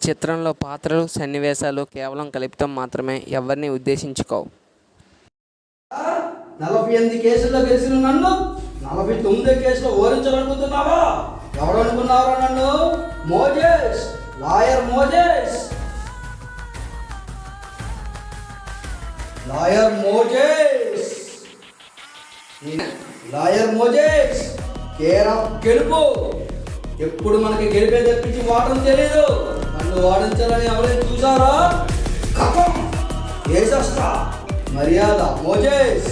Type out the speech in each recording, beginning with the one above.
చిత్రంలో పాత్రలు, సన్నివేశాలు కేవలం కల్పితం మాత్రమే, ఎవరిని ఉద్దేశించుకోవు. 48 కేసుల్లో గెలిచిన నన్ను 49 కేసులో ఓడించాలనుకుంటున్నావా? ఎవరు అనుకున్నారా నన్ను? Moses, lawyer Moses. Lawyer Moses, lawyer Moses, care of గెలుపు. ఎప్పుడు మనకి గెలిపే తప్పించి వాడడం తెలియదు. నన్ను వాడించాలని ఎవరైనా చూసారా? కపం వేసేస్తా. మర్యాద మోజెస్,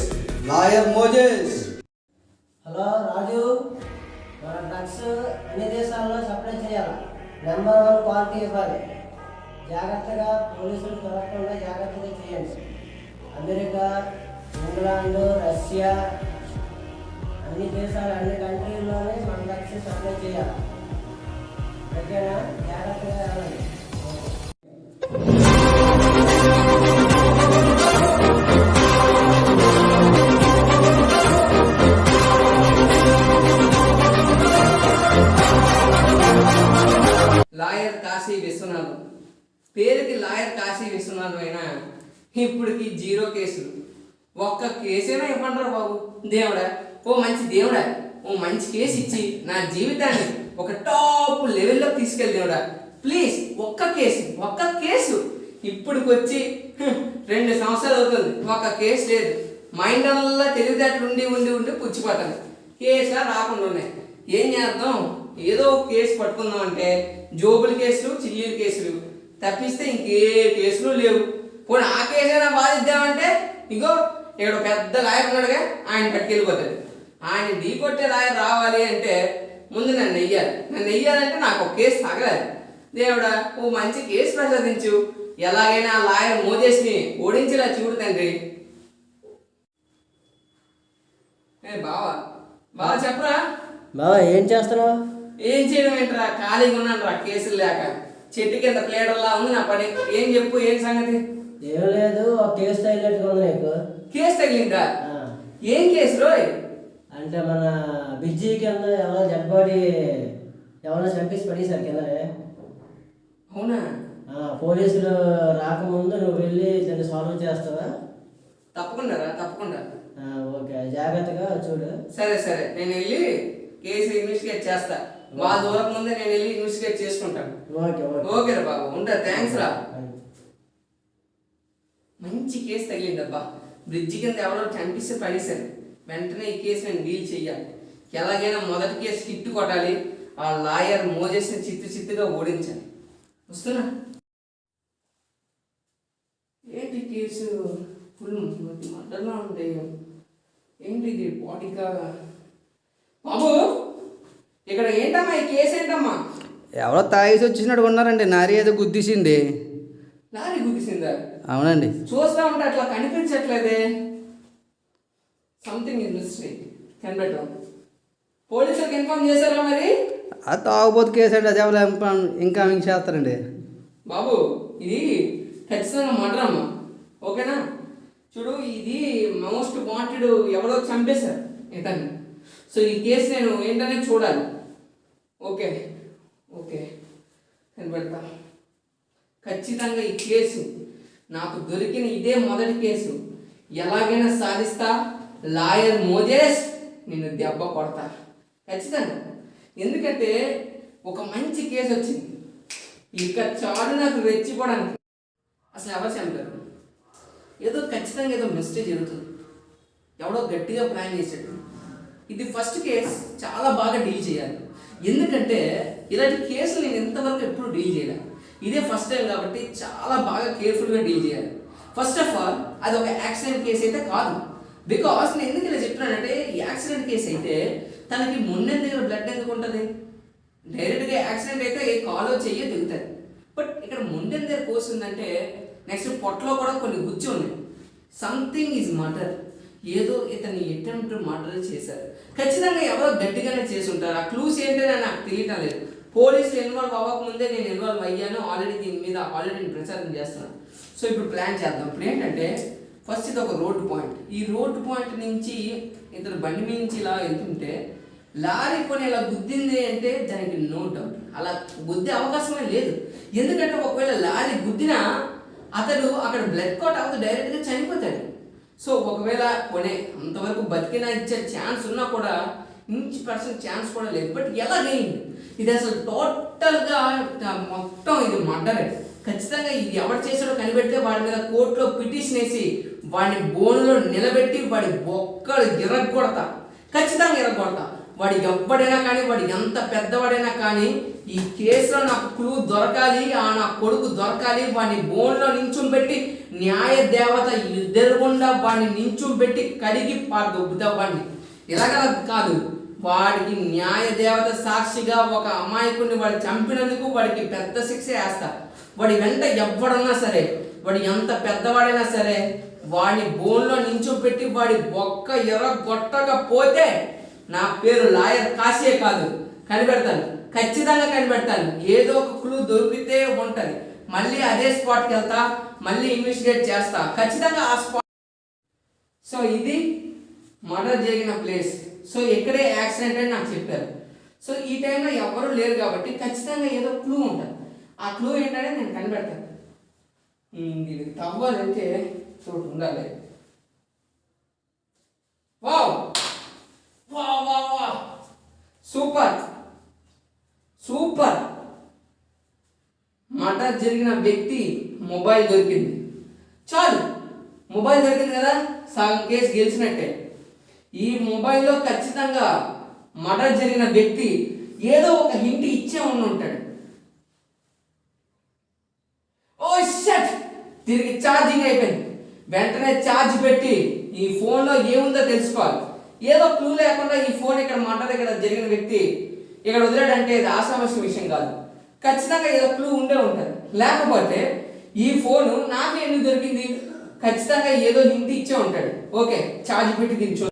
లాయర్ మోజెస్. హలో రాజు, మన డ్రగ్స్ అన్ని దేశాల్లో సప్లై చేయాలి. నెంబర్ 1 క్వాలిటీ ఇవ్వాలి. జాగ్రత్తగా పోలీసులు దొరకకుండా జాగ్రత్తగా చేయండి. అమెరికా, ఇంగ్లాండ్, రష్యా అన్ని దేశాలు, అన్ని కంట్రీల్లోనే మన డ్రగ్స్ సప్లై చేయాలి. ఓకేనా? జాగ్రత్తగా వెళ్ళండి. లాయర్ కాశీ విశ్వనాథం, పేరుకి లాయర్ కాశీ విశ్వనాథం అయినా ఇప్పటికి 0 కేసులు. ఒక్క కేసైనా ఇవ్వంటారు బాబు. దేవుడా, ఓ మంచి దేవుడా, ఓ మంచి కేసు ఇచ్చి నా జీవితాన్ని ఒక టాప్ లెవెల్లో తీసుకెళ్ళి దేవుడా, ప్లీజ్. ఒక్క కేసు ఇప్పటికి వచ్చి 2 సంవత్సరాలు అవుతుంది, ఒక్క కేసు లేదు. మైండ్ అల్లా తెలివితేటలు ఉండి పుచ్చిపోతాను. కేసులా రాకుండా ఉన్నాయి. ఏం చేద్దాం? ఏదో ఒక కేసు పట్టుకుందాం అంటే జోబుల కేసులు, చిల్లీల కేసులు తప్పిస్తే ఇంకే కేసులు లేవు. పోనీ ఆ కేసైనా బాధిద్దామంటే ఇంకో ఇక్కడ పెద్ద లాయర్ ఉన్నాడుగా, ఆయన పట్టుకెళ్ళిపోతాడు. ఆయన ఢీ కొట్టే లాయర్ రావాలి అంటే ముందు నన్ను వెయ్యాలంటే నాకు ఒక కేసు తగలాలి. దేవుడా, ఓ మంచి కేసు ప్రసాదించు. ఎలాగైనా ఆ లాయర్ మోజేస్ని ఓడించేలా చూడు తండ్రి. బావా చెప్పరా. బావా ఏం చేస్తున్నావు? ఏం చేయడం ఏంట్రా, ఖాళీగా ఉన్నాను రా, కేసులు లేక. చెట్టు కింద ప్లేడర్లా ఉంది నా పని. ఏం చెప్పు, ఏం సంగతి? ఏం లేదు, ఒక కేసు తగిలినట్టుగా ఉంది నీకు. కేసు తగిలిందా? ఏం కేసు రోయ్? అంటే మన బిజ్జీ కింద ఎవరో డెడ్ బాడీ ఎవరో చంపేసి పడేశారు కిందనే. అవునా? పోలీసులు రాకముందు నువ్వు వెళ్ళి దాన్ని సాల్వ్ చేస్తావా? తప్పకుండా. ఓకే, జాగ్రత్తగా చూడు. సరే, నేను వెళ్ళి కేసు ఇన్వెస్టిగేట్ చేస్తా. వాళ్ళ దూరం ముందే నేను వెళ్ళి ఇన్వెస్టిగేట్ చేసుకుంటాను. ఓకే రా బాబు, ఉంటా. థ్యాంక్స్ రా. మంచి కేసు తగిలిందబ్బా. బ్రిడ్జి కింద ఎవరో చంపిస్తే పడేశారు. వెంటనే ఈ కేసు నేను డీల్ చెయ్యాలి. ఎలాగైనా మొదటి కేసు హిట్ కొట్టాలి. ఆ లాయర్ మోజెస్ని చిత్తుగా ఓడించాలి. వస్తున్నా. ఏంటి కేసు ఫుల్ మటర్లా ఉంది. ఏంటి ఇది బాడీగా? బాబు, ఇక్కడ ఏంటమ్మా ఈ కేసు? ఏంటమ్మా? ఎవరో తాగేసి వచ్చినట్టు ఉన్నారండి. నారీ ఏదో గుద్దేసింది. లారీ గుద్దేసిందా? అవునండి. చూస్తా ఉంటే అట్లా కనిపించట్లేదే. Something is mystery. కనిపెట్టం. పోలీసులకు ఇన్ఫార్మ్ చేశారా మరి? అది తాగబోతు కేసు అండి. అది ఎవరు ఇన్కమింగ్ చేస్తారండి. బాబు, ఇది ఖచ్చితంగా మర్డర్ అమ్మా. ఓకేనా? చూడు, ఇది మోస్ట్ వాంటెడ్, ఎవరో చంపేశారు ఇతన్ని. సో ఈ కేసు నేను ఏంటనే చూడాలి. ఓకే కనిపెడతా. ఖచ్చితంగా ఈ కేసు నాకు దొరికిన ఇదే మొదటి కేసు. ఎలాగైనా సాధిస్తా. లాయర్ మోజెస్, నిన్ను దెబ్బ కొడతా ఖచ్చితంగా. ఎందుకంటే ఒక మంచి కేసు వచ్చింది. ఇక చాలు నాకు రెచ్చిపోవడానికి. అసలు ఎవరు చంపారు? ఏదో ఖచ్చితంగా ఏదో మిస్టేక్ జరుగుతుంది. ఎవడో గట్టిగా ప్లాన్ చేసాడు. ఇది ఫస్ట్ కేసు, చాలా బాగా డీల్ చేయాలి. ఎందుకంటే ఇలాంటి కేసులు నేను ఇంతవరకు ఎప్పుడు డీల్ చేయలేదు. ఇదే ఫస్ట్ టైం కాబట్టి చాలా బాగా కేర్ఫుల్గా డీల్ చేయాలి. ఫస్ట్ ఆఫ్ ఆల్, అది ఒక యాక్సిడెంట్ కేసు అయితే కాదు. బికాస్ నేను ఎందుకు ఇలా చెప్తున్నానంటే, యాక్సిడెంట్ కేసు అయితే తనకి మున్నెం దగ్గర బ్లడ్ ఎందుకు ఉంటుంది? డైరెక్ట్గా యాక్సిడెంట్ అయితే ఏ కాలో చెయ్యో దిగుతుంది. బట్ ఇక్కడ మున్నెం దగ్గర కోసిందంటే నెక్స్ట్ పొట్టలో కూడా కొన్ని గుచ్చి ఉన్నాయి. Something is murder. ఏదో ఇతన్ని అటెంప్ట్ మర్డర్ చేశారు. ఖచ్చితంగా ఎవరో గట్టిగానే చేసి ఉంటారు. ఆ క్లూస్ ఏంటనే నాకు తెలియటం లేదు. పోలీసులు ఇన్వాల్వ్ అవ్వకముందే నేను ఇన్వాల్వ్ అయ్యాను. ఆల్రెడీ దీని మీద నేను ప్రచారం చేస్తున్నాను. సో ఇప్పుడు ప్లాన్ చేద్దాం. ఇప్పుడు ఏంటంటే, ఫస్ట్ ఇది ఒక రోడ్డు పాయింట్. ఈ రోడ్డు పాయింట్ నుంచి ఇతను బండి మీద నుంచి ఇలా వెళ్తుంటే లారీ కొని ఇలా గుద్దింది అంటే దానికి నో డౌట్ అలా గుద్దే అవకాశమే లేదు. ఎందుకంటే ఒకవేళ లారీ గుద్దినా అతడు అక్కడ బ్లడ్ క్లాట్ అవ్వదు, డైరెక్ట్గా చనిపోతాడు. సో ఒకవేళ కొనే అంతవరకు బతికినా ఇచ్చే ఛాన్స్ ఉన్నా కూడా %% ఛాన్స్ కూడా లేదు. బట్ ఎలాగైంది ఇది అసలు టోటల్గా మొత్తం ఇది మర్డర్. ఖచ్చితంగా ఇది ఎవరు చేసాడో కనిపెడితే వాడి మీద కోర్టులో పిటిషన్ వేసి వాడిని బోన్లో నిలబెట్టి వాడి బొక్కలు ఇరగొడతా, ఖచ్చితంగా ఇరగొడతా. వాడు ఎవ్వడైనా కానీ, వాడు ఎంత పెద్దవాడైనా కానీ ఈ కేసులో నాకు క్లూ దొరకాలి, నా కొడుకు దొరకాలి. వాడిని బోన్లో నించుని పెట్టి న్యాయ దేవత ఎదురుగుండా వాడిని నించుని పెట్టి కడిగి దొబ్బుతా వాడిని. ఇలాగ కాదు, వాడికి న్యాయ దేవత సాక్షిగా ఒక అమాయకుడిని వాడు చంపినందుకు వాడికి పెద్ద శిక్ష వేస్తా. వాడి వెంట ఎవ్వడన్నా సరే, వాడు ఎంత పెద్దవాడైనా సరే, వాడిని బోన్లో నించుని పెట్టి వాడి బొక్క ఎరగొట్టకపోతే నా పేరు లాయర్ కాశీ కాదు, కనిపెడతాను, ఖచ్చితంగా కనిపెడతాను. ఏదో ఒక క్లూ దొరికితే ఉంటుంది, మళ్ళీ అదే స్పాట్కి వెళ్తా, మళ్ళీ ఇన్వెస్టిగేట్ చేస్తా ఖచ్చితంగా ఆ స్పాట్. సో ఇది మర్డర్ జరిగిన ప్లేస్. సో ఇక్కడే యాక్సిడెంట్ అని నాకు చెప్పారు. సో ఈ టైంలో ఎవరు లేరు కాబట్టి ఖచ్చితంగా ఏదో క్లూ ఉంటుంది. ఆ క్లూ ఏంటంటే నేను కనిపెడతాను. దీనికి తవ్వాలంటే చోటు ఉండాలి. Wow wow wow wow, super super. Murder జరిగిన వ్యక్తి మొబైల్ దొరికింది, చాలు. మొబైల్ దొరికింది కదా, సగం కేసు గెలిచినట్టే. ఈ మొబైల్లో ఖచ్చితంగా మర్డర్ జరిగిన వ్యక్తి ఏదో ఒక హింట్ ఇచ్చే ఉంటాడు. ఓ షట్, తిరిగి ఛార్జింగ్ అయిపోయింది. వెంటనే ఛార్జ్ పెట్టి ఈ ఫోన్లో ఏముందో తెలుసుకోవాలి. ఏదో క్లూ లేకుండా ఈ ఫోన్ ఇక్కడ మర్డర్ ఇక్కడ జరిగిన వ్యక్తి ఇక్కడ వదిలాడంటే ఇది ఆసామస్య విషయం కాదు. ఖచ్చితంగా ఏదో క్లూ ఉండే ఉంటుంది. లేకపోతే ఈ ఫోను నాకు ఎందుకు దొరికింది, ఖచ్చితంగా ఏదో హింట్ ఇచ్చే ఉంటాడు. ఓకే, ఛార్జ్ పెట్టి దించు.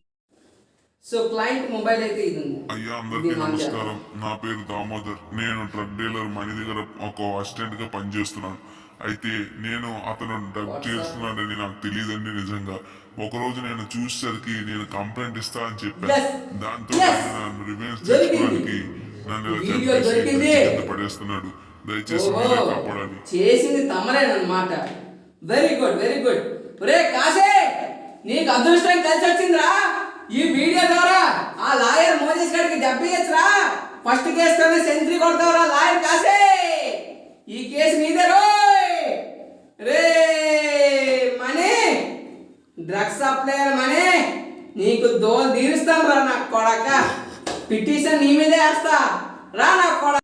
సో క్లయింట్ మొబైల్ అయితే ఇది ఉంది. అయ్యా, అందరికీ నమస్కారం. నా పేరు దామోదర్. నేను డ్రగ్ డీలర్ మణి దగ్గర ఒక అసిస్టెంట్ గా పనిచేస్తున్నాను. అయితే నేను అతను డ్రగ్ చేస్తున్నాడని నాకు తెలియదండి. నిజంగా ఒకరోజు నేను చూసేసరికి నేను కంప్లైంట్ ఇస్తా అని చెప్పాను. దాంతో నన్ను రివెంజ్ చేసుకోవడానికి నన్ను కింద పడేస్తున్నాడు. దయచేసి మీరే కాపాడాలి. చేసింది తమరేనమాట. Very good very good. ఒరే కాశే, నీకు అదృష్టం కలిసి వచ్చిందిరా. ఈ వీడియో ద్వారా ఆ లాయర్ మోజెస్ గారికి దెబ్బయచ్చురా. ఫస్ట్ కేసులోనే సెంచరీ కొడతావురా లాయర్ కాశే. ఈ కేసు నీదే రోయ్. రే మనీ, డ్రగ్స్ సప్లయర్ మనీ, నీకు దోలు తీరుస్తాను రా నా కొడక. పిటిషన్ నీ మీదే వేస్తా రా నా కొడక.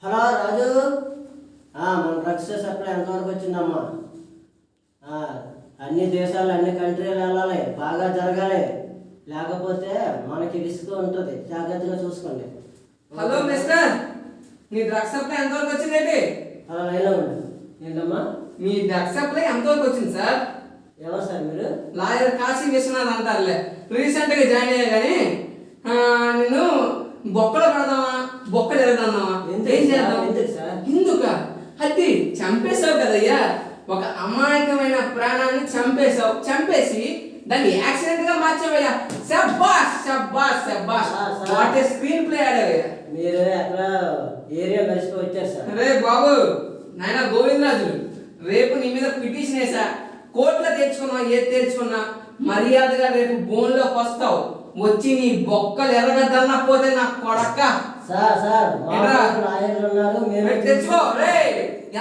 హలో రాజు, మన డ్రగ్స్ సప్లై ఎంతవరకు వచ్చిందమ్మా? అన్ని దేశాలు అన్ని కంట్రీలు వెళ్ళాలి, బాగా జరగాలి. లేకపోతే మనకి రిస్క్ ఉంటుంది, జాగ్రత్తగా చూసుకోండి. హలో మిస్టర్, మీ డ్రగ్స్ సప్లై ఎంతవరకు వచ్చిందండి? అలా లైన్లో ఉండు. ఏంటమ్మా మీ డ్రగ్స్ సప్లై ఎంతవరకు వచ్చింది సార్? ఎవరు సార్ మీరు? లాయర్ కాశీ విశ్వనాథ్ అంటారులే. రీసెంట్గా జాయిన్ అయ్యా కానీ నేను బొక్కలు పెడదామా బొక్కలు ఎరగదామా ఏం చేద్దాం? ఎందుక అది చంపేశావు కదయ్యా, ఒక అమాయకమైన ప్రాణాన్ని చంపేశావు. చంపేసి దాన్ని యాక్సిడెంట్ గా మార్చావయ్యా. శబ్బాష్ శబ్బాష్ శబ్బాష్, వాట్ ఏ స్క్రీన్ ప్లే ఆడావయ్యా. మీరు అక్కడ ఏరియా మనిషికి వచ్చారు సార్. రే బాబు నాయన గోవిందరాజులు, రేపు నీ మీద పిటిషన్ వేసా, కోర్టులో తెచ్చుకున్నా, ఏది తెచ్చుకున్నా మర్యాదగా రేపు బోన్లోకి వస్తావు. వచ్చి నీ బొక్కలు ఎరగదన్నపోతే నా కొడక్క. తెచ్చుకో రే,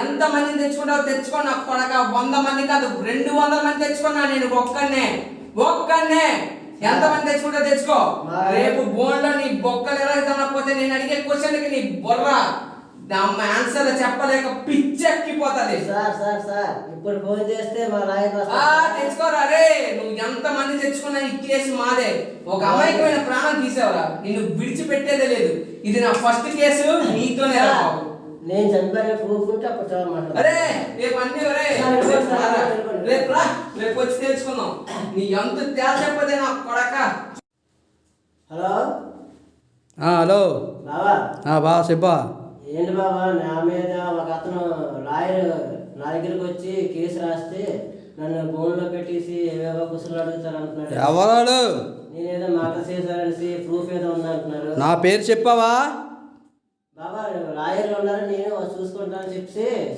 ఎంత మందిని తెచ్చుకుంటావు తెచ్చుకో నా కొడక. 100 మంది కాదు 200 మంది తెచ్చుకున్నా నేను ఒక్కనే. ఎంత మంది తెచ్చుకుంటావు తెచ్చుకో. రేపు బోన్లో నీ బొక్కలు ఎరగదన్నపోతే నేను అడిగే క్వశ్చన్కి నీ బొర్ర ఆన్సర్ చెప్పలేక పిచ్చెక్కిపోతుంది. ఇప్పుడు ఫోన్ చేస్తే తెచ్చుకోరా రే. నువ్వు ఎంత మంది తెచ్చుకున్నా ఈ కేసు మాదే. ఒక అమాయకమైన ప్రాణం తీసావురా, నిన్ను విడిచిపెట్టేదే లేదు. ఇది నా ఫస్ట్ కేసు, నీతోనే రా బాబు. నేను చంపాను ప్రూఫ్ ఉంటే అప్పుడు అరే రేపు అన్ని రేపు వచ్చి తెలుసుకుందాం. నీ ఎంత తేల్చకపోతే నా కొడక. హలో హలో బావా. బావా చెప్పా. ఏంటి బాబా, నా మీద ఒక అతను లాయర్ నా దగ్గరికి వచ్చి కేసు రాస్తే నన్ను ఫోన్లో పెట్టేసి ఏవేవో కుసలు అడుగుతారు అంటున్నాడు. ఎవరు? నేనేదో మాట చేశారనేసి ప్రూఫ్ ఏదో ఉందంటున్నారు. నా పేరు చెప్పావా? బాబా లాయర్లు ఉన్నారు, నీ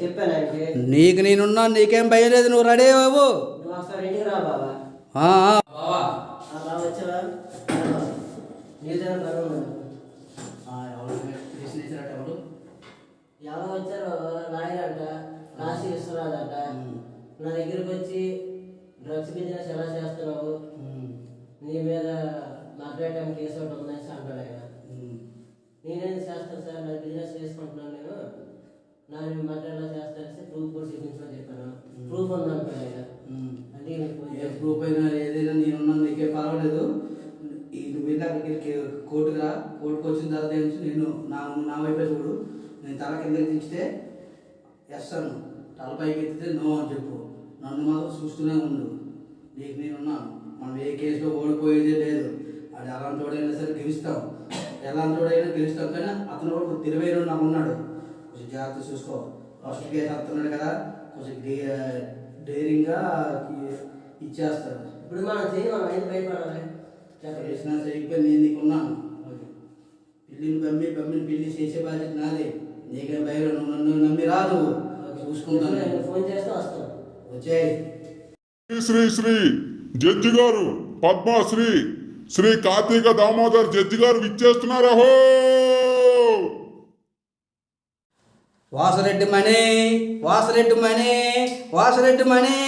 చెప్పాను ఆయనకి. నీకు నేనున్నా, నీకేం భయం లేదు, నువ్వు రెడీ బాబు. నువ్వు ఒకసారి ఇంటికి రా బాబా. బావా బాబా వచ్చావా? నీదేనా పని ఉన్నది? ఎవరో వచ్చారు బాబా, లాయర్ అంట, కాశీ విశ్వనాథ్ అంట. నా దగ్గరికి వచ్చి డ్రగ్స్ బిజినెస్ ఎలా చేస్తున్నావు, నీ మీద మర్డర్ టైం కేసు ఒకటి ఉందని అంటాడు ఆయన. నేనేం చేస్తాను సార్, నా బిజినెస్ చేసుకుంటున్నాను నేను, నా మర్డర్ ఎలా చేస్తానంటే ప్రూఫ్ కూడా చూపించమని చెప్పాను. ప్రూఫ్ ఉందంటాడు ఆయన. అంటే ఏ ప్రూఫ్ అయినా ఏదైనా నేనున్నా, నీకేం పర్వాలేదు. నువ్వు వెళ్ళి అక్కడికి కోర్టుకు రా. కోర్టుకు వచ్చిన తర్వాత ఏంటి, నేను నా వైపే చూడు. నేను తల కిందకి దించితే ఎస్ అను, తలపైకి ఎత్తితే నో అని చెప్పు. నన్ను మాత్రం చూస్తూనే ఉండు. నీకు నేనున్నాను. మనం ఏ కేసులో ఓడిపోయేదే లేదు. అది అలాంటి వాడైనా సరే గెలుస్తాం, ఎలాంటి వాడైనా గెలుస్తాం. కానీ అతను కూడా తెలివైన నాకు ఉన్నాడు. కొంచెం జాగ్రత్త చూసుకో. ఫస్ట్ కేసు వస్తున్నాడు కదా, కొంచెం ధైర్యంగా ఇచ్చేస్తాడు. ఇప్పుడు మనం మనం ఏం భయపడాలి? చేసినా సరిగ్గా నేను నీకున్నాను. పిల్లిని బమ్మిని పెళ్లి చేసే బాధ్యత నాదే. నీకేం భయం, నువ్వు నన్ను నమ్మి రా, నువ్వు చూసుకుంటాను. నేను ఫోన్ చేస్తే వస్తాను. వచ్చాయి. శ్రీ శ్రీ జడ్జి గారు, పద్మశ్రీ శ్రీ కార్తీక దామోదర్ జడ్జి గారు విచ్చేస్తున్నారు. అహో వాసరెడ్డి మణి, వాసరెడ్డి మణి, వాసరెడ్డి మణి.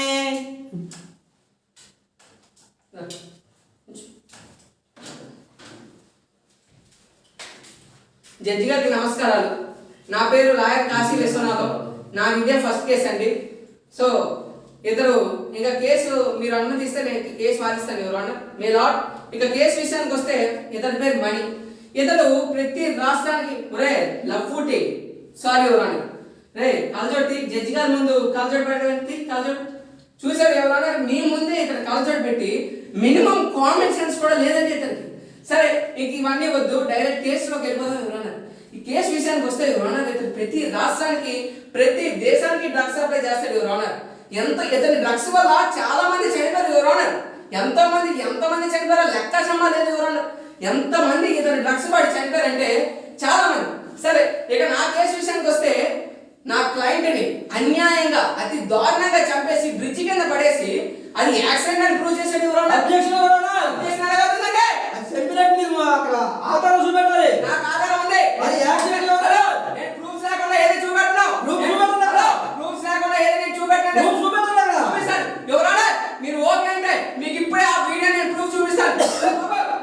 జడ్జి గారికి నమస్కారాలు. నా పేరు లాయర్ కాశీ విశ్వనాథం. నా ఇదే ఫస్ట్ కేసు అండి. సో ఇతరు ఇంకా కేసు మీరు అనుమతిస్తే నేను కేసు వాదిస్తాను ఎవరు అన్న మే లార్డ్. ఇక కేసు విషయానికి వస్తే ఇతని పేరు మణి. ఇతడు ప్రతి రాష్ట్రానికి ఒరే లఫ్ఫూటి సారీ ఎవరన్నా రే కలజోటి జడ్జి గారి ముందు కలజోటి పెట్టడానికి కలజోటి చూసారు ఎవరన్నా మీ ముందే ఇతను కలజోటి పెట్టి మినిమం కామన్ సెన్స్ కూడా లేదండి ఇతనికి. సరే ఇంక ఇవన్నీ వద్దు, డైరెక్ట్ కేసులోకి వెళ్ళిపోదాం ఎవరన్నా. ఈ కేసు విషయానికి వస్తే ఎవరన్నా ఇతను ప్రతి రాష్ట్రానికి ప్రతి దేశానికి డ్రగ్స్ సప్లై చేస్తాడు ఎవరన్నా. ఇతని డ్రగ్స్ వల్ల చాలా మంది చనిపోయారు ఎవరన్నా. ఎంతమంది చనిపోయారో లెక్క సమ్మా లేదు ఎవరన్నా. ఎంతమంది ఇతని డ్రగ్స్ వాడి చనిపోయారంటే చాలా మంది. సరే ఇక నా కేసు విషయానికి వస్తే నా క్లయింట్ని అన్యాయంగా అతి దారుణంగా చంపేసి బ్రిడ్జి కింద పడేసి అది యాక్సిడెంట్ అని ప్రూవ్ చేసాడు ఎవరన్నా. నాకు ఆధారం ఉంది. నేను ప్రూఫ్స్ లేకుండా ఏది చూపెట్టను. ప్రూఫ్స్ లేకుండా ఏది నేను చూపెట్టాను. చూపిస్తాను ఎవరన్నా. మీరు ఓకే అంటే మీకు ఇప్పుడే ఆ వీడియో నేను ప్రూఫ్ చూపిస్తాను.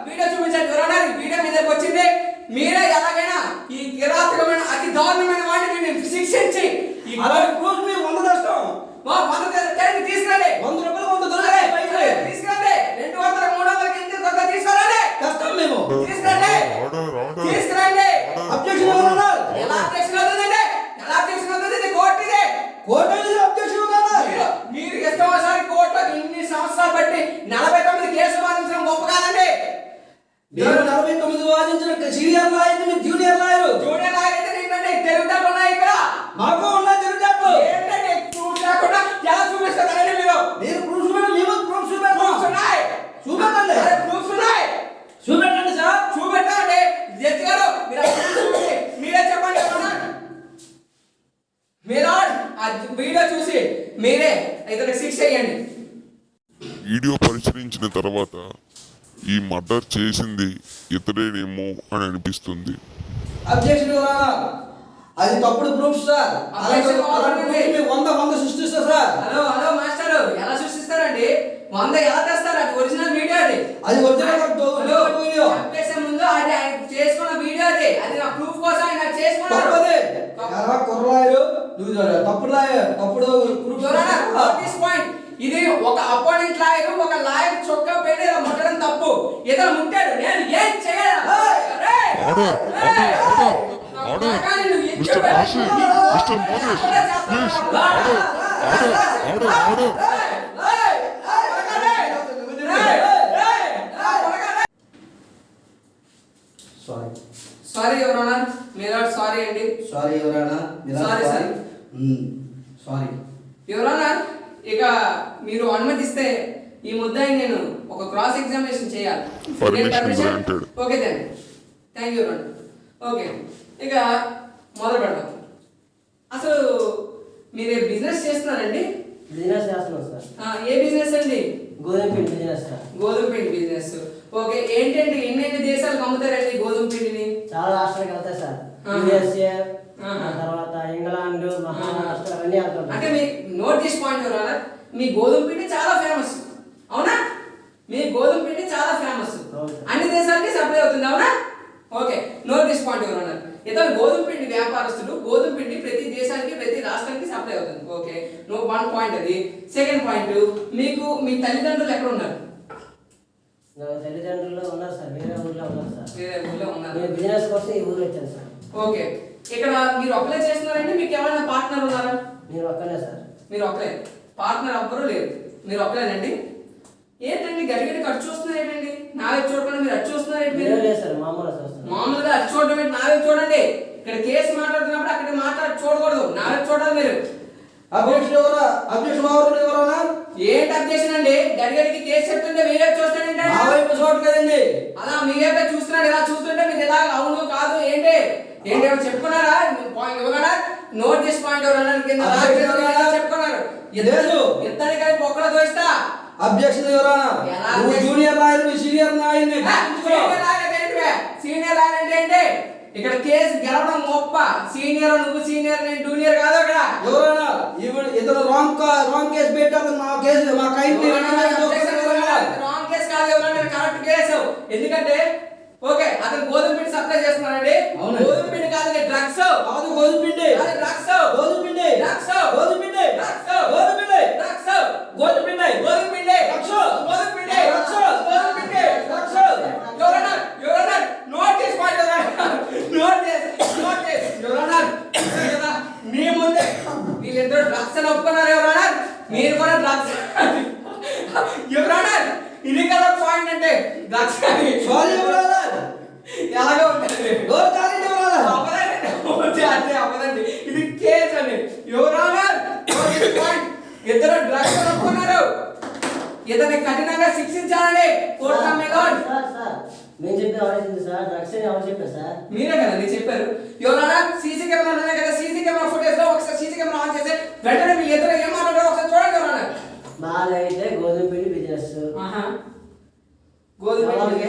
వీడియో చూపించండి ఎవరన్నా. వీడియో మీద వచ్చింది. మీరే ఎలాగైనా ఈ కిరాతకమైన అతి దారుణమైన వాడిని నేను శిక్షించి ఈ ప్రూఫ్ మీరు 100 తెస్తాం. 100 తీసుకురండి. 100 రూపాయలు 100 దొరకలే తీసుకురండి. 200 300 కింద కొత్త తీసుకురండి. కష్టం మేము తీసుకురండి. తీసుకురండి. అబ్జెక్షన్ ఎవరన్నా. ఎలా అబ్జెక్షన్ అవుతుందండి? ఎలా అబ్జెక్షన్ అవుతుంది? కోర్టు ఇది. కోర్టు ఇది అబ్జెక్షన్ ఎవరన్నా. మీరు ఇష్టమోసారి కోర్టులో ఇన్ని సంవత్సరాలు బట్టి 49 కేసులు వాదించడం గొప్ప కాదండి. 49 వాదించిన senior lawyer, junior lawyer. Junior lawyer అయితే ఏంటంటే తెలుగుదాలు ఉన్నాయి ఇక్కడ. మాకు ఉన్నాయి తెలుగుదాలు. ఏంటంటే ప్రూఫ్ లేకుండా ఎలా చూపిస్తారండి మీరు? మీరు ప్రూఫ్ చూడండి. మేము ప్రూఫ్ చూపెడతాం. ప్రూఫ్స్ ఉన్నాయి. చూపెట్టండి. ప్రూఫ్స్ ఉన్నాయి. చూపెట్టండి సార్. చూపెట్టండి. జడ్జి గారు మీరు చూసి మీరే చెప్పండి ఎవరన్నా. మీరు ఆ వీడియో చూసి మీరే ఇతనికి శిక్ష చేయండి. వీడియో పరిశీలించిన తర్వాత ఈ మర్డర్ చేసింది ఇతరేనేమో అని అనిపిస్తుంది. అబ్జెక్షన్ అది తప్పుడు ప్రూఫ్ సార్. Objection అలాంటి 100 సృష్టిస్తా సార్. హలో మాస్టర్ ఎలా సృష్టిస్తారండి? 100 ఎలా తెస్తారు? అది ఒరిజినల్ వీడియో అది. అది ఒరిజినల్ వీడియో. చెప్పేసే ముందు అది ఆయన చేసుకున్న వీడియో అది నా ప్రూఫ్ కోసం ఆయన చేసుకున్నారు. తప్పదే. ఎలా కుర్రలాయరు నువ్వు తప్పుడు లాయర్ తప్పుడు ప్రూఫ్. పాయింట్ ఇది ఒక అపోనెంట్ లాయర్ ఒక లాయర్ చొక్కా పెట్టి ముట్టడం తప్పు. ఇతను ముట్టాడు, నేను ఏం చేయాలి? Mister Kashi, mister Moses, please sorry your honour. మీరు సారీ అండి. Sorry your honour. Sorry sir. Sorry your honour. ఇక మీరు అనుమతిస్తే ఈ ముద్దాయి నేను ఒక క్రాస్ ఎగ్జామినేషన్ చేయాలి. Okay thank you your honour. Okay ఇక మొదలు పెడతాం. అసలు మీరు బిజినెస్ చేస్తున్నారండి? బిజినెస్ చేస్తున్నాం సార్. ఏ బిజినెస్ అండి? గోధుమ పిండి బిజినెస్ సార్. గోధుమ పిండి బిజినెస్. ఓకే, ఏంటండి ఎన్ని దేశాలకు అమ్ముతారండి గోధుమ పిండిని? చాలా రాష్ట్రాలకు వెళ్తాయి సార్. యుఎస్ఏ, తర్వాత ఇంగ్లాండ్, మహారాష్ట్ర అన్నీ వెళ్తాం. అంటే మీ నోట్ దిస్ పాయింట్ ఎవరు, మీ గోధుమ పిండి చాలా ఫేమస్, అవునా? మీ గోధుమ పిండి చాలా ఫేమస్, అన్ని దేశాలకి సప్లై అవుతుంది, అవునా? ఓకే, నోట్ దిస్ పాయింట్ ఎవరు అన్నారు. ఇతను గోధుమ పిండి వ్యాపారస్తుడు. గోధుమ పిండి ప్రతి దేశానికి ప్రతి రాష్ట్రానికి సప్లై అవుతుంది. ఓకే, నో వన్ పాయింట్ అది. సెకండ్ పాయింట్, మీకు మీ తల్లిదండ్రులు ఎక్కడ ఉన్నారు? నా తల్లిదండ్రులు ఉన్నారు సార్, వేరే ఊర్లో ఉన్నారు సార్. వేరే ఊళ్ళో ఉన్నారు. నేను బిజినెస్ కోసం ఈ ఊరు వచ్చాను సార్. ఓకే, ఇక్కడ మీరు అప్లై చేస్తున్నారంటే మీకు ఎవరైనా పార్ట్నర్ ఉన్నారా? నేను ఒక్కనే సార్. మీరు ఒక్కలే, పార్ట్నర్ ఎవ్వరూ లేరు, మీరు ఒక్కలేనండి. ఏంటండి గడిగడి అటు చూస్తున్నారు ఏంటండి? నా వైపు చూడకుండా మీరు అటు చూస్తున్నారు ఏంటి? మీరు లేదు సార్, మామూలుగా చూస్తాను. మామూలుగా అటు చూడడం ఏంటి? నా వైపు చూడండి. ఇక్కడ కేసు మాట్లాడుతున్నప్పుడు అక్కడ చూడకూడదు, నా వైపు చూడాలి మీరు. అబ్జెక్షన్ ఎవరన్నా? ఏంటి అబ్జెక్షన్ అండి? గడిగడికి కేసు చెప్తుంటే మీ వైపు చూస్తాడంటే నా వైపు చూడలేదండి. అలా మీ వైపే చూస్తున్నాడు. ఇలా చూస్తుంటే మీరు ఎలా అవును కాదు ఏంటి ఏంటి ఏమో చెప్పుకున్నారా? ఇవ్వగలరా? నోట్ దిస్ పాయింట్ ఎవరన్నా కింద చెప్పుకున్నారు. లేదు, ఇద్దరి కలిపి ఒక్కలో దోస్తా. అబ్జెక్షన్ ఎవరన్నా? నువ్వు junior lawyer, senior lawyer. Senior lawyer అంటే ఏంటి? ఇక్కడ కేసు గెలవడం గొప్ప. సీనియర్ నువ్వు సీనియర్, నేను జూనియర్ కాదు. అక్కడ ఎవరన్నా ఇతను రాంగ్ కేసు పెట్టారు. మా కేసు మా కైండ్ రాంగ్ కేసు కాదు, ఎవరన్నా కరెక్ట్ కేసు. ఎందుకంటే ఓకే, అతను గోధుమ పిండి సప్లై చేస్తున్నాడండి. గోధుమ పిండి కాదు, డ్రగ్స్. కాదు, గోధుమ పిండి. డ్రగ్స్, గోధుమ పిండి. డ్రగ్స్, గోధుమ పిండి. డ్రగ్స్, గోధుమ పిండి. డ్రగ్స్, గోధుమ పిండి. గోధుమ పిండి. డ్రగ్స్, గోధుమ పిండి. డ్రగ్స్, గోధుమ పిండి. డ్రగ్స్. ఎవరన్నా నోట్ చేసి ఎవరన్నా మీ ముందే వీళ్ళిద్దరు డ్రగ్స్ అని ఒప్పుకున్నారు. ఎవరన్నా మీరు కూడా డ్రగ్స్. ఎవరన్నా ఇది కదా పాయింట్ అంటే డ్రగ్స్ సారీ ఎవరన్నా? ఎలాగో ఉంటుంది. అవ్వదండి, ఇది కేసు అండి. ఎవరన్నా ఇద్దరు డ్రగ్స్ ఒప్పుకున్నారు. ఇతన్ని కఠినంగా శిక్షించాలని కోరుతున్నాం. సార్ మేము చెప్పి ఆలోచింది సార్, డ్రగ్స్ అని ఎవరు చెప్పారు సార్? మీరే కదండి చెప్పారు. ఎవరైనా సీసీ కెమెరా ఉన్నాయి కదా, సీసీ కెమెరా ఫుటేజ్ లో ఒకసారి సీసీ కెమెరా ఆన్ చేస్తే వెంటనే మీ ఇద్దరు ఏం మాట్లాడారో ఒకసారి చూడండి. ఎవరైనా బాగా అయితే గోధుమ పిండి బిజినెస్, గోధుమ అలాగే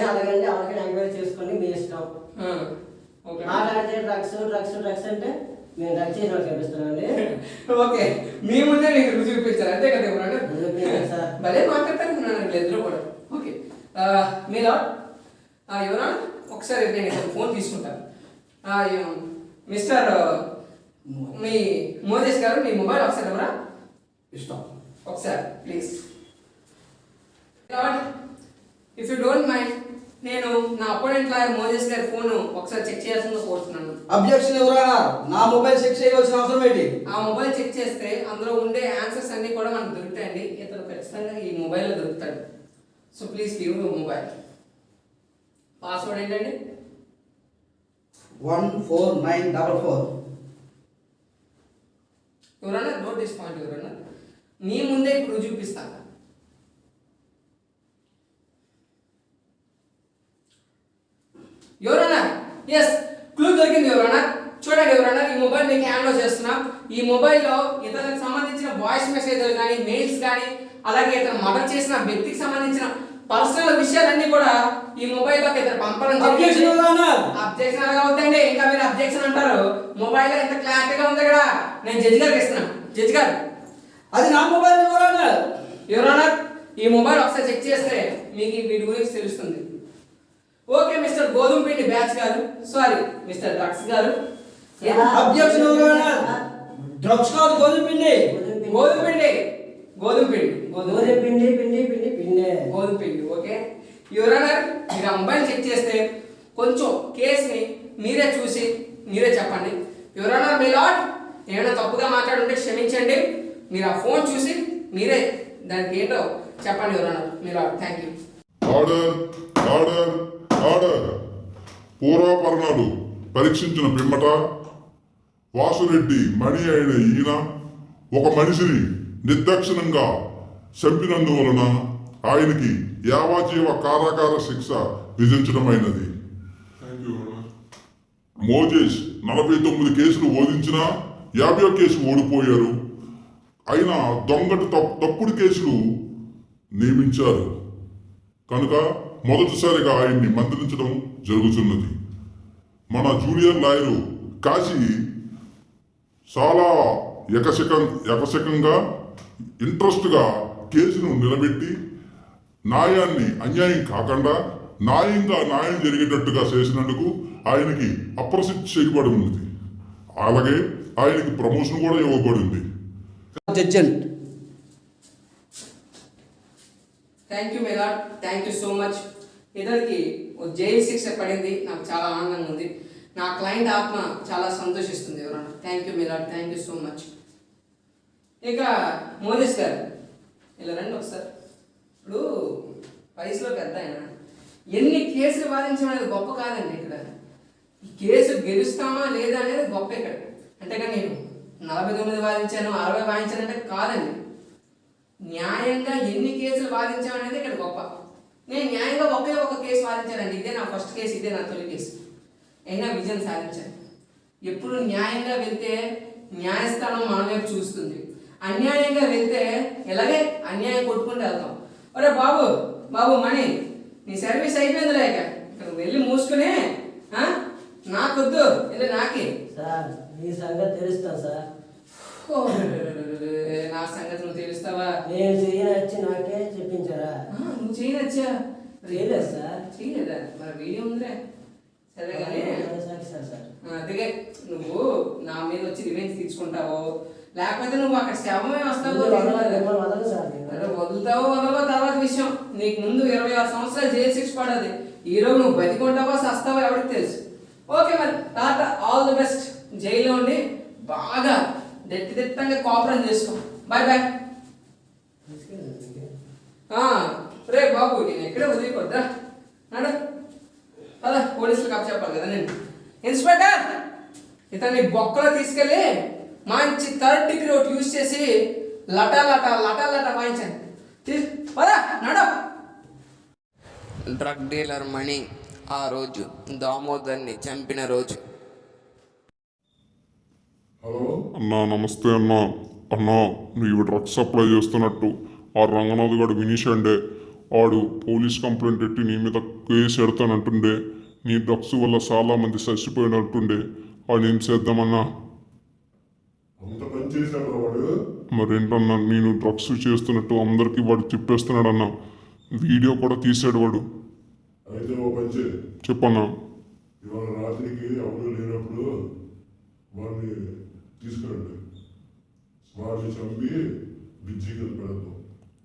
ఎంక్వైరీ చేసుకొని మీ ఇష్టం. మాట్లాడితే డ్రగ్స్ అంటే మేము డ్రగ్స్ చేసిన వాళ్ళు కనిపిస్తున్నామండి. ఓకే, మీ ముందే మీకు రుజువు చూపించారు అంతే కదా ఎవరైనా? సార్ భలే మాట్లాడతాను ఇద్దరు కూడా. ఓకే, మీలో ఎవరైనా ఒకసారి నేను ఫోన్ తీసుకుంటాను. మిస్టర్ మీ మోదేష్ గారు, మీ మొబైల్ ఒకసారి ఎవరా? ఇష్టం ఒకసారి please. If you don't mind, నేను నా అపోనెంట్ లాయర్ మోదేష్ గారి ఫోన్ ఒకసారి చెక్ చేయాల్సిందిగా కోరుతున్నాను. అబ్జెక్షన్ ఎవరన్నా? నా మొబైల్ చెక్ చేయవలసిన అవసరం ఏంటి? ఆ మొబైల్ చెక్ చేస్తే అందులో ఉండే ఆన్సర్స్ అన్ని కూడా మనకు దొరుకుతాయండి. ఇతను ఖచ్చితంగా ఈ మొబైల్లో దొరుకుతాడు. So please give your mobile. Password ఏంటండి? 14944. ఎవరన్నా నోట్ దిస్ పాయింట్. ఎవరన్నా మీ ముందే ఇప్పుడు చూపిస్తాను. ఎవరన్నా ఎస్, క్లూ దొరికింది. ఎవరన్నా చూడండి. ఎవరన్నా ఈ మొబైల్ మీకు హ్యాండ్ ఓవర్ చేస్తున్నా. ఈ మొబైల్లో ఇతనికి సంబంధించిన వాయిస్ మెసేజ్లు కానీ, మెయిల్స్ కానీ, అలాగే ఇతను మర్డర్ చేసిన వ్యక్తికి సంబంధించిన పర్సనల్ విషయాలన్నీ కూడా ఈ మొబైల్లోకి ఇతను పంపడం జరిగింది. అబ్జెక్షన్ అలాగా అవుతాయండి. ఇంకా మీరు అబ్జెక్షన్ అంటారు. మొబైల్లో ఎంత క్లారిటీగా ఉంది కదా. నేను జడ్జి గారికి ఇస్తున్నాను. జడ్జి గారు, అది నా మొబైల్. ఎవరన్నా ఈ మొబైల్ ఒకసారి చెక్ చేస్తే మీకు వీటి గురించి తెలుస్తుంది. ఓకే మిస్టర్ గోధుమ పిండి బ్యాచ్ గారు, సారీ మిస్టర్ డ్రగ్స్ గారు, అబ్జెక్షన్ ఎవరన్నా? డ్రగ్స్ కాదు, గోధుమ పిండి. గోధుమ పిండి, గోధుమ పిండి, గోధుమ పిండి పిండి పిండి పిండి గోధుమ పిండి. ఓకే, ఎవరన్నా మీరు ఆ మొబైల్ చెక్ చేస్తే కొంచెం కేసుని మీరే చూసి మీరే చెప్పండి. ఎవరన్నా మీ లాట్ ఏమైనా తప్పుగా మాట్లాడుంటే క్షమించండి. మీరు ఆ ఫోన్ చూసి మీరే దానికి ఏంటో చెప్పండి. ఎవరన్నా my lord. Thank you. Order order order. పూర్వాపరణాలు పరీక్షించిన పిమ్మట వాసురెడ్డి మణి అయిన ఈయన ఒక మనిషిని నిర్దాక్షిణంగా చంపినందువలన ఆయనకి యావజ్జీవ కారాగార శిక్ష విధించడమైనది. మోజేష్ 49 కేసులు ఓడించినా 50వ కేసు ఓడిపోయారు. అయిన దొంగటి తప్పుడు కేసులు నియమించారు కనుక మొదటిసారిగా ఆయన్ని మందలించడం జరుగుతున్నది. మన జూనియర్ లాయరు కాశీ చాలా ఎకశకంగా ఇంట్రెస్ట్గా కేసును నిలబెట్టి న్యాయాన్ని అన్యాయం కాకుండా న్యాయం జరిగేటట్టుగా చేసినందుకు ఆయనకి అప్రసిద్ధి చేయబడి ఉంది. అలాగే ఆయనకి ప్రమోషన్ కూడా ఇవ్వబడింది. Judgement thank you milord, thank you so much. ఇద్దరికి జైలు శిక్ష పడింది, నాకు చాలా ఆనందంగా ఉంది. నా క్లయింట్ ఆత్మ చాలా సంతోషిస్తుంది. ఎవరన్నా thank you milord, thank you so much. ఇక మోదీస్ గారు ఇలా రండి ఒకసారి. ఇప్పుడు వయసులో పెద్ద ఆయన ఎన్ని కేసులు వాదించడం అనేది గొప్ప కాదండి. ఇక్కడ ఈ కేసు గెలుస్తామా లేదా అనేది గొప్ప ఇక్కడ. అంతేగాని నేను 49 వాదించాను 60 వాదించాను అంటే కాదండి. న్యాయంగా ఎన్ని కేసులు వాదించామనేది ఇక్కడ గొప్ప. నేను న్యాయంగా ఒకే ఒక కేసు వాదించానండి. ఇదే నా ఫస్ట్ కేసు, ఇదే నా తొలి కేసు. అయినా విజయం సాధించాను. ఎప్పుడు న్యాయంగా వెళ్తే న్యాయస్థానం మన వైపు చూస్తుంది. అన్యాయంగా వెళ్తే ఎలాగే అన్యాయం కొట్టుకుంటూ వెళ్తాం. ఒరే బాబు బాబు మణి, నీ సర్వీస్ అయిపోయింది లేక ఇక్కడ వెళ్ళి మూసుకుని నాకొద్దు వెళ్ళి నాకే. సార్ మీ సంగతి తెలుస్తాను సార్. నా సంగతి నువ్వు తెలుస్తావా? నేను చేయనొచ్చి నాకే చెప్పించారా? నువ్వు చేయనచ్చా? చేయలేదు సార్. చేయలేదా? మరి వీడియో ఉందిరే. సరే కానీ అందుకే నువ్వు నా మీద వచ్చి రివెంజ్ తీర్చుకుంటావు, లేకపోతే నువ్వు అక్కడ శవమే వస్తావు. వదులుతావో వదలవో తర్వాత విషయం. నీకు ముందు 26 సంవత్సరాలు జైలు శిక్ష పడాలి. ఈరోజు నువ్వు బతికుంటావో సస్తావో ఎవరికి తెలుసు. ఓకే మరి టాటా, ఆల్ ది బెస్ట్. జైల్లో ఉండి బాగా దిట్టంగా కోఆపరేట్ చేసుకో. Bye bye. రే బాబు, నేను ఎక్కడే వదిలిపోద్దా నాడు పద, పోలీసులకు అప్ చెప్పాలి కదా నేను. ఇన్స్పెక్టర్, ఇతన్ని బొక్కలో తీసుకెళ్ళి మంచి 3rd డిగ్రీ ఒకటి యూజ్ చేసి లటా వాయించాను. పద నడు. డ్రగ్ డీలర్ మణి ఆ రోజు దామోదర్ని చంపిన రోజు. హలో అన్నా, నమస్తే అన్నా. అన్నా, నువ్వు డ్రగ్స్ సప్లై చేస్తున్నట్టు ఆ రంగనాథ్ గారు వినిషండే వాడు పోలీస్ కంప్లైంట్ పెట్టి నీ మీద కేసు పెడతానంటుండే. నీ డ్రగ్స్ వల్ల చాలా మంది చచ్చిపోయినట్టుండే. వాడు ఏం చేద్దామన్నా? అంత పని చేశాడు వాడు. మరేంటన్నా, నేను డ్రగ్స్ చేస్తున్నట్టు అందరికీ వాడు చెప్పేస్తున్నాడు అన్న. వీడియో కూడా తీసాడు వాడు. అయితే ఓ పని చేయి, చెప్పన్నా. ఇవాళ రాత్రికి ఎవరు లేనప్పుడు వాడిని తీసుకురండి. వాడిని చంపి బిజ్జికి పెడతాం.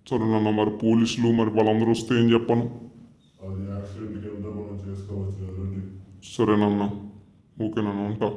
సరేనన్నా, మరి పోలీసులు మరి వాళ్ళందరూ వస్తే ఏం చెప్పను? అది యాక్సిడెంట్ కింద మనం చేసుకోవచ్చు కదండి. సరేనన్నా, ఓకేనన్నా, ఉంటా.